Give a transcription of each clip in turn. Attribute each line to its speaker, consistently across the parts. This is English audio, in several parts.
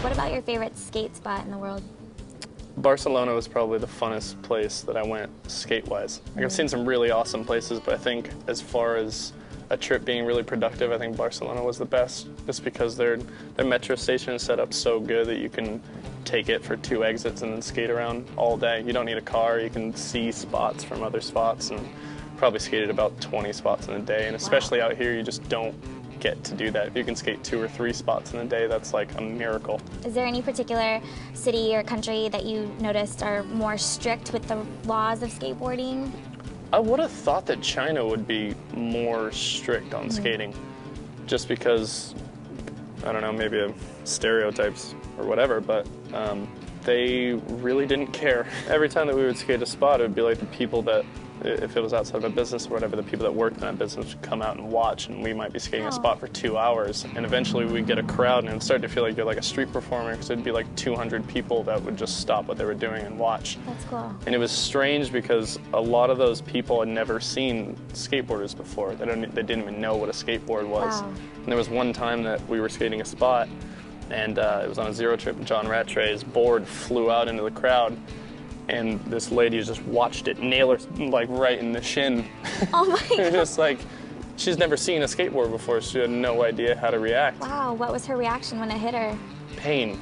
Speaker 1: What about your favorite skate spot in the world?
Speaker 2: Barcelona was probably the funnest place that I went skate-wise. Like, I've seen some really awesome places, but I think as far as a trip being really productive, I think Barcelona was the best, just because their metro station is set up so good that you can take it for 2 exits and then skate around all day. You don't need a car, you can see spots from other spots, and probably skated about 20 spots in a day, and especially out here you just don't get to do that. If you can skate 2 or 3 spots in a day, that's like a miracle.
Speaker 1: Is there any particular city or country that you noticed are more strict with the laws of skateboarding?
Speaker 2: I would have thought that China would be more strict on skating, just because, I don't know, maybe stereotypes or whatever, but they really didn't care. Every time that we would skate a spot, it would be like the people that, if it was outside of a business or whatever, the people that worked in that business would come out and watch, and we might be skating a spot for 2 hours, and eventually we'd get a crowd, and it would start to feel like you're like a street performer, because it'd be like 200 people that would just stop what they were doing and watch.
Speaker 1: That's cool.
Speaker 2: And it was strange because a lot of those people had never seen skateboarders before. They didn't even know what a skateboard was.
Speaker 1: Wow.
Speaker 2: And there was one time that we were skating a spot, and it was on a zero trip, and John Rattray's board flew out into the crowd, and this lady just watched it nail her like right in the shin.
Speaker 1: Oh my God.
Speaker 2: Just like, she's never seen a skateboard before. She had no idea how to react.
Speaker 1: Wow, what was her reaction when it hit her?
Speaker 2: Pain.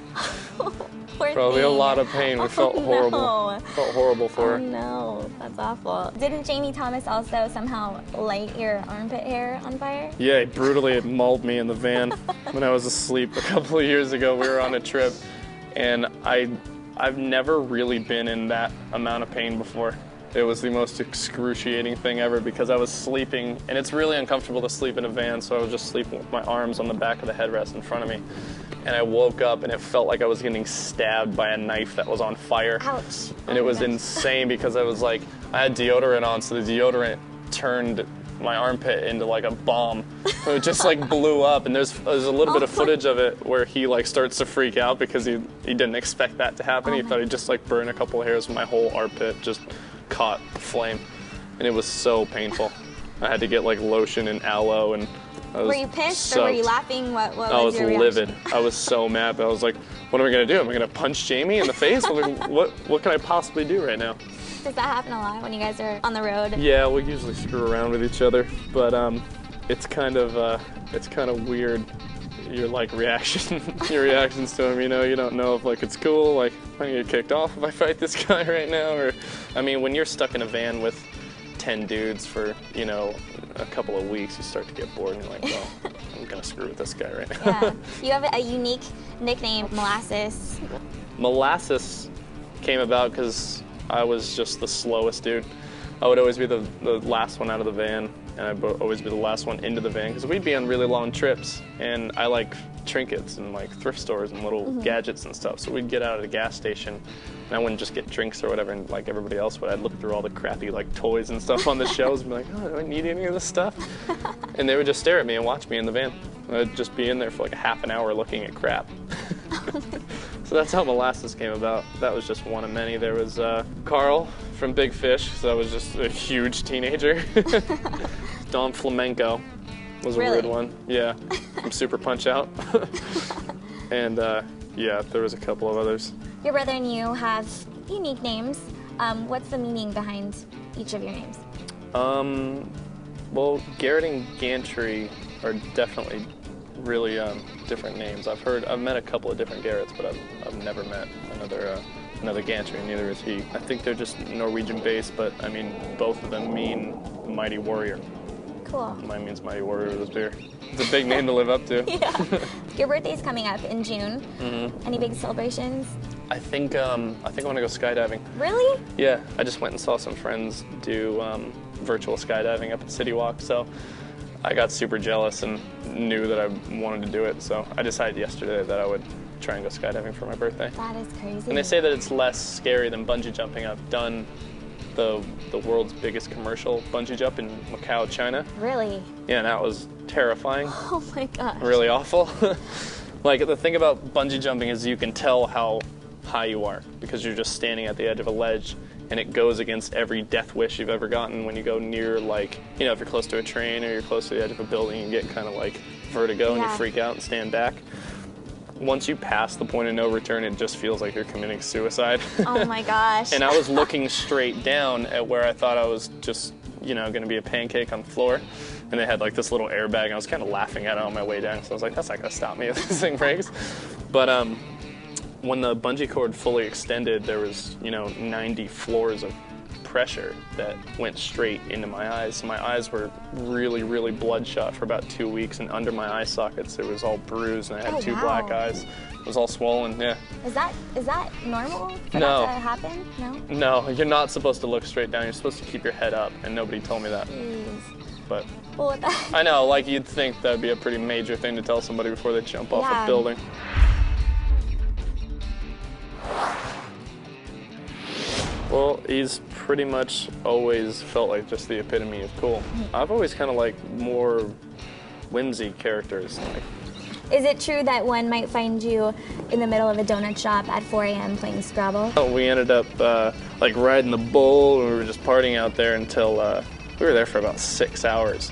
Speaker 1: Poor
Speaker 2: Probably a
Speaker 1: thing.
Speaker 2: lot of pain. We felt horrible.
Speaker 1: No.
Speaker 2: Felt horrible for her.
Speaker 1: Oh no, that's awful. Didn't Jamie Thomas also somehow light your armpit hair on fire?
Speaker 2: Yeah, he brutally mauled me in the van when I was asleep a couple of years ago. We were on a trip, and I've never really been in that amount of pain before. It was the most excruciating thing ever, because I was sleeping, and it's really uncomfortable to sleep in a van, so I was just sleeping with my arms on the back of the headrest in front of me. And I woke up, and it felt like I was getting stabbed by a knife that was on fire.
Speaker 1: Ouch.
Speaker 2: And it was insane, because I was like, I had deodorant on, so the deodorant turned my armpit into like a bomb. It just like blew up, and there's a little bit of footage of it where he like starts to freak out because he didn't expect that to happen. He thought he'd just like burn a couple of hairs, and my whole armpit just caught flame, and it was so painful. I had to get like lotion and aloe, and I was
Speaker 1: Were you pissed
Speaker 2: soaked.
Speaker 1: or were you laughing? What
Speaker 2: I
Speaker 1: was
Speaker 2: was
Speaker 1: your
Speaker 2: livid.
Speaker 1: reaction?
Speaker 2: I was so mad. I was like, what am I gonna do? Am I gonna punch Jamie in the face? I'm like, what can I possibly do right now?
Speaker 1: Does that happen a lot when you guys are on the road?
Speaker 2: Yeah, we usually screw around with each other, but it's kind of weird. Your like reaction, your reactions to him. You know, you don't know if like it's cool. Like, I'm gonna get kicked off if I fight this guy right now, or I mean, when you're stuck in a van with 10 dudes for, you know, a couple of weeks, you start to get bored, and you're like, well, I'm gonna screw with this guy right now.
Speaker 1: Yeah. You have a unique nickname, Molasses.
Speaker 2: Molasses came about because I was just the slowest dude. I would always be the last one out of the van, and I'd always be the last one into the van, because we'd be on really long trips, and I like trinkets and like thrift stores and little gadgets and stuff. So we'd get out of the gas station, and I wouldn't just get drinks or whatever, and like everybody else would. I'd look through all the crappy like toys and stuff on the shelves and be like, oh, do I need any of this stuff? And they would just stare at me and watch me in the van. I'd just be in there for like a half an hour looking at crap. So that's how Molasses came about. That was just one of many. There was Carl from Big Fish, so I was just a huge teenager. Don Flamenco was a weird one. Yeah, from Super Punch Out. And yeah, there was a couple of others.
Speaker 1: Your brother and you have unique names. What's the meaning behind each of your names?
Speaker 2: Well, Garrett and Gantry are definitely really different names. I've met a couple of different Garretts, but I've never met another Gantry, and neither is he. I think they're just Norwegian-based, but I mean, both of them mean mighty warrior.
Speaker 1: Cool.
Speaker 2: Mine means mighty warrior with his beer. It's a big name to live up to.
Speaker 1: Yeah. Your birthday's coming up in June. Any big celebrations?
Speaker 2: I think I want to go skydiving.
Speaker 1: Really?
Speaker 2: Yeah, I just went and saw some friends do virtual skydiving up at City Walk, so I got super jealous and knew that I wanted to do it, so I decided yesterday that I would try and go skydiving for my birthday.
Speaker 1: That is crazy.
Speaker 2: And they say that it's less scary than bungee jumping. I've done the world's biggest commercial bungee jump in Macau, China.
Speaker 1: Really?
Speaker 2: Yeah, and that was terrifying.
Speaker 1: Oh my gosh.
Speaker 2: Really awful. Like, the thing about bungee jumping is you can tell how high you are, because you're just standing at the edge of a ledge, and it goes against every death wish you've ever gotten when you go near, like, you know, if you're close to a train or you're close to the edge of a building, you get kind of like vertigo and you freak out and stand back. once you pass the point of no return, it just feels like you're committing suicide.
Speaker 1: Oh my gosh.
Speaker 2: And I was looking straight down at where I thought I was just, you know, going to be a pancake on the floor. And they had like this little airbag, and I was kind of laughing at it on my way down. So I was like, that's not going to stop me if this thing breaks. But when the bungee cord fully extended, there was, you know, 90 floors of pressure that went straight into my eyes. My eyes were really, really bloodshot for about 2 weeks, and under my eye sockets it was all bruised, and I had two black eyes. It was all swollen. Yeah.
Speaker 1: Is that normal for
Speaker 2: No.
Speaker 1: that to happen? No.
Speaker 2: No, you're not supposed to look straight down. You're supposed to keep your head up, and nobody told me that.
Speaker 1: Jeez.
Speaker 2: But
Speaker 1: Well, what the
Speaker 2: I know, like you'd think that'd be a pretty major thing to tell somebody before they jump off a building. Well, he's pretty much always felt like just the epitome of cool. I've always kind of liked more whimsy characters. Like,
Speaker 1: Is it true that one might find you in the middle of a donut shop at 4 a.m. playing Scrabble?
Speaker 2: we ended up like riding the bull, and we were just partying out there until we were there for about 6 hours.